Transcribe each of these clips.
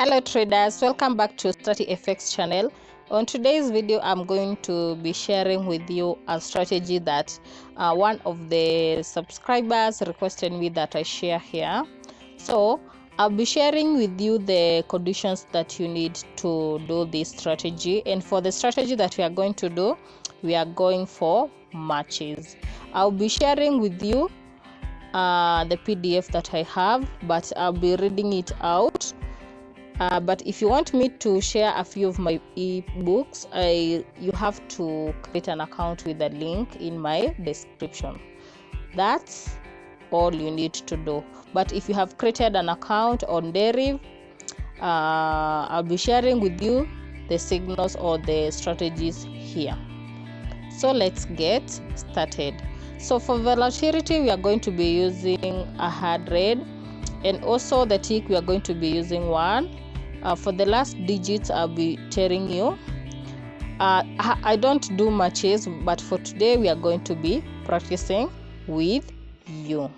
Hello traders, welcome back to StratFX channel. On today's video I'm going to be sharing with you a strategy that one of the subscribers requested me that I share here. So I'll be sharing with you the conditions that you need to do this strategy, and for the strategy that we are going to do, we are going for matches. I'll be sharing with you the PDF that I have, but I'll be reading it out. But if you want me to share a few of my ebooks, you have to create an account with the link in my description. That's all you need to do. But if you have created an account on Deriv, I'll be sharing with you the signals or the strategies here. So let's get started. So for volatility, we are going to be using a hard red, and also the tick we are going to be using 1. For the last digits I'll be telling you. I don't do matches, but for today we are going to be practicing with you.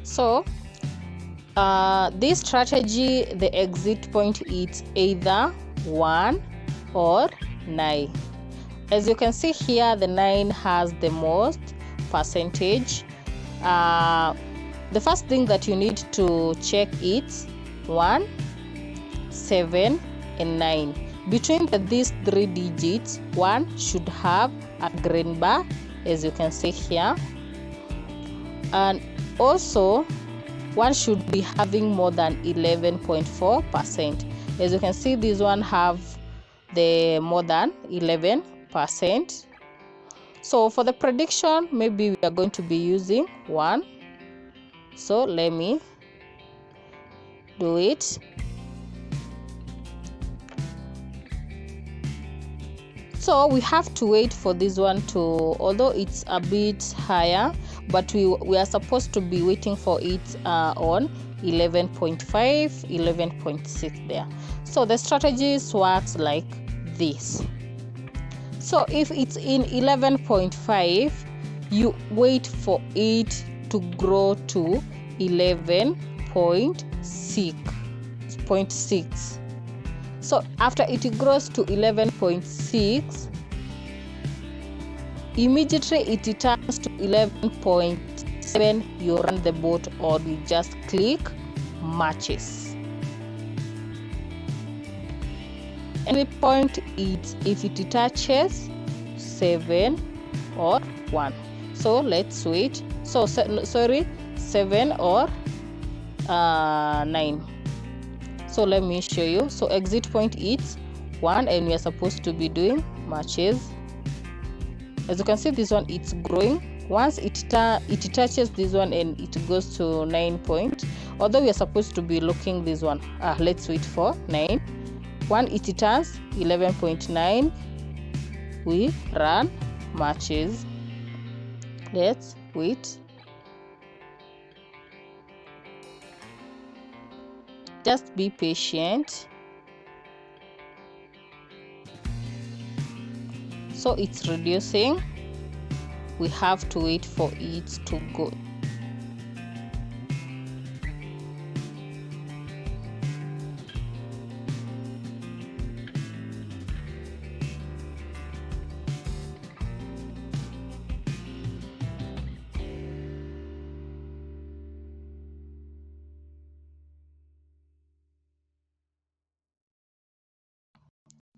So this strategy, the exit point is either 1 or 9. As you can see here, the 9 has the most percentage. The first thing that you need to check is 1, 7 and 9. Between these 3 digits, 1 should have a green bar, as you can see here, and also one should be having more than 11.4%. As you can see, this one have the more than 11%. So for the prediction, maybe we are going to be using 1. So let me do it. So we have to wait for this one to, although it's a bit higher, but we are supposed to be waiting for it on 11.5, 11.6 there. So the strategies works like this. So if it's in 11.5, you wait for it to grow to 11.6. So after it grows to 11.6, immediately it turns to 11.7, you run the bot or you just click matches. Any point is if it touches 7 or 1. So let's wait. So sorry, 7 or 9. So let me show you. So exit point is 1, and we are supposed to be doing matches. As you can see, this one it's growing. Once it touches this one and it goes to 9 point, although we are supposed to be looking this one, let's wait for 9. When it turns 11.9, we run matches. Let's wait. Just be patient. So it's reducing. We have to wait for it to go.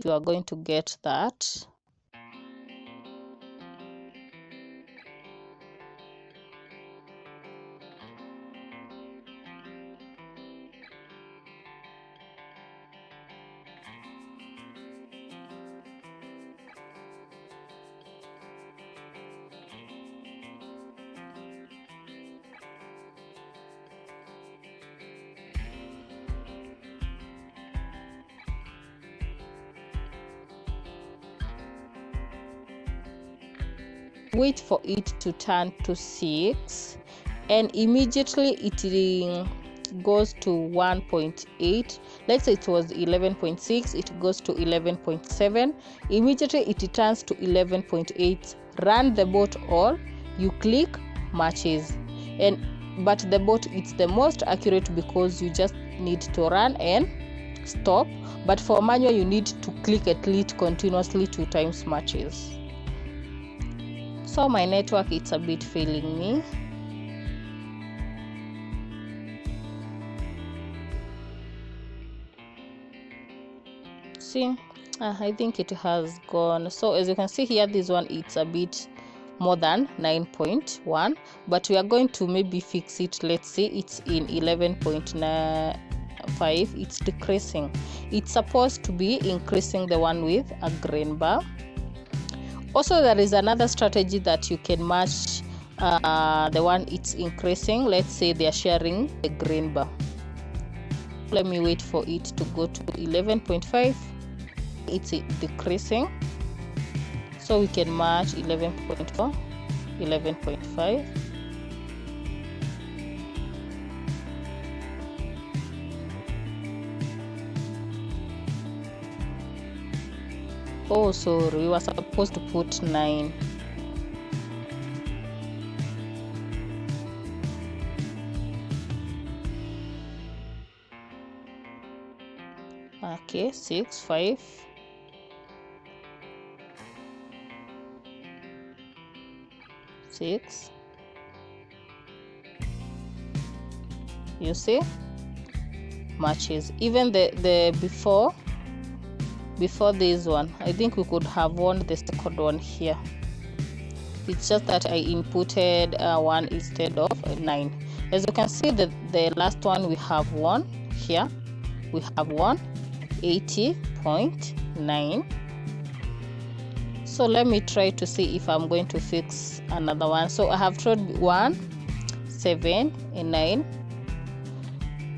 You are going to get that. wait for it to turn to 6, and immediately it goes to 1.8. Let's say it was 11.6, it goes to 11.7. Immediately it turns to 11.8. Run the bot, or you click matches. But the bot, it's the most accurate because you just need to run and stop. But for manual, you need to click at least continuously 2 times matches. So my network, it's a bit failing me. See, I think it has gone. So as you can see here, this one, it's a bit more than 9.1, but we are going to maybe fix it. Let's see, it's in 11.5. It's decreasing. It's supposed to be increasing, the one with a green bar. Also, there is another strategy that you can match the one it's increasing. Let's say they are sharing the green bar. Let me wait for it to go to 11.5. It's decreasing, so we can match 11.4, 11.5. Oh, sorry, we were supposed to put 9. Okay, 6, 5. You see, matches. Even the before this one, I think we could have won the second one here. It's just that I inputted 1 instead of 9. As you can see, the last one we have won here. We have won 80.9. So let me try to see if I'm going to fix another one. So I have tried 1, 7, and 9.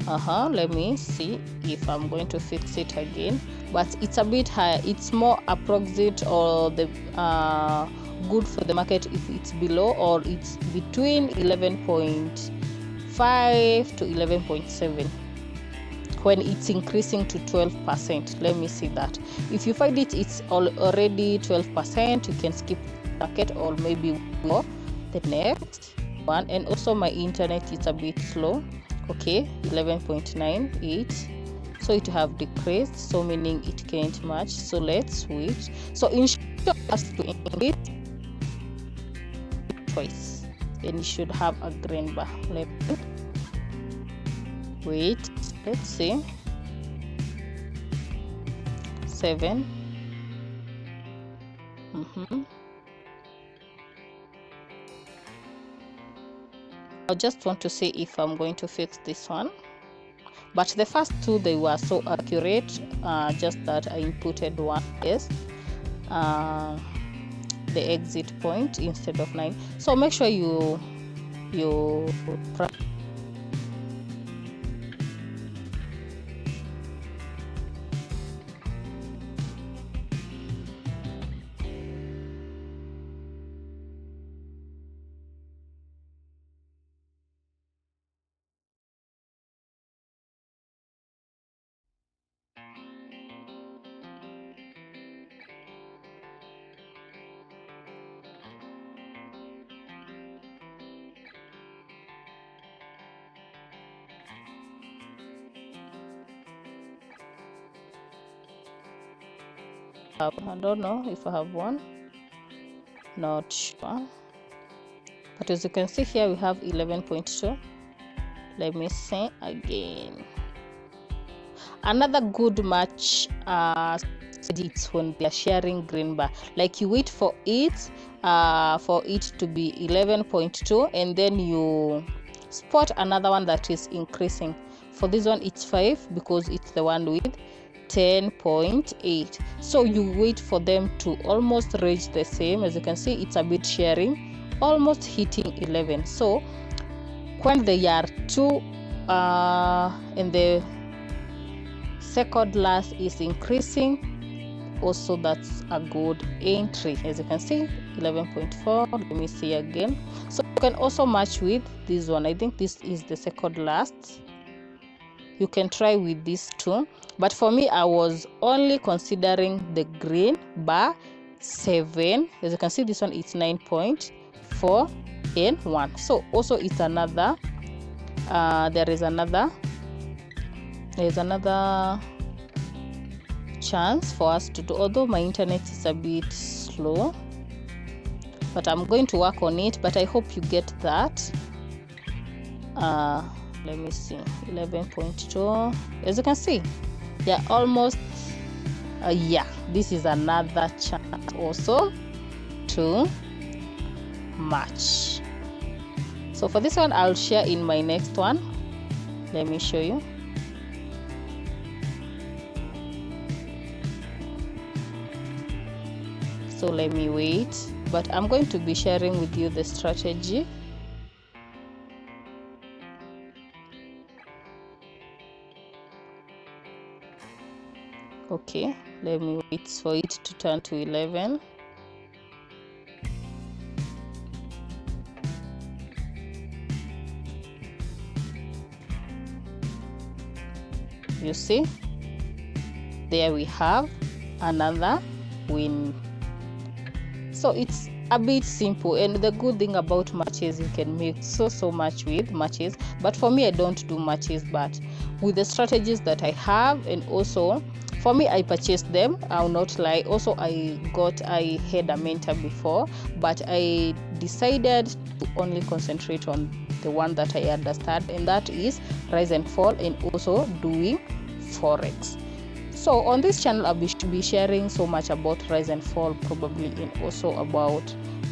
Let me see if I'm going to fix it again. But it's a bit higher. It's more approximate, or the good for the market if it's below, or it's between 11.5 to 11.7. when it's increasing to 12%. Let me see that. If you find it's already 12%, you can skip the market, or maybe go the next one. And also my internet is a bit slow. Okay, 11.98. So it have decreased, so meaning it can't match. So let's switch. So ensure us to increase twice, and you should have a green bar. Let me wait. Let's see. 7. I just want to see if I'm going to fix this one. But the first two, they were so accurate, just that I inputted 1 is the exit point instead of 9. So make sure you I don't know if I have one, not sure. But as you can see here, we have 11.2. Let me see again. Another good match it's when they are sharing green bar. Like you wait for it to be 11.2, and then you spot another one that is increasing. For this one, it's 5 because it's the one with 10.8. So you wait for them to almost reach the same. As you can see, it's a bit sharing, almost hitting 11. So when they are 2 and the second last is increasing, also that's a good entry. As you can see, 11.4. Let me see again. So you can also match with this one. I think this is the second last. You can try with these two, but for me I was only considering the green bar 7. As you can see, this one is 9.4 and 1. So also it's another there's another chance for us to do, although my internet is a bit slow, but I'm going to work on it. But I hope you get that. Let me see, 11.2. As you can see, yeah, almost yeah, this is another chance also to match. So for this one, I'll share in my next one. Let me show you. So let me wait, but I'm going to be sharing with you the strategy. Okay, let me wait for it to turn to 11. You see, there we have another win. So it's a bit simple, and the good thing about matches, you can make so much with matches. But for me, I don't do matches, but with the strategies that I have, and also for me, I purchased them, I'll not lie. Also, I had a mentor before, but I decided to only concentrate on the one that I understand, and that is rise and fall, and also doing forex. So on this channel, I'll be sharing so much about rise and fall, probably, and also about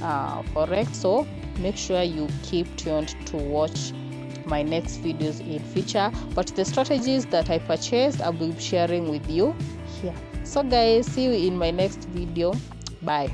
forex. So make sure you keep tuned to watch my next videos in future. But the strategies that I purchased, I'll be sharing with you here. So guys, see you in my next video. Bye.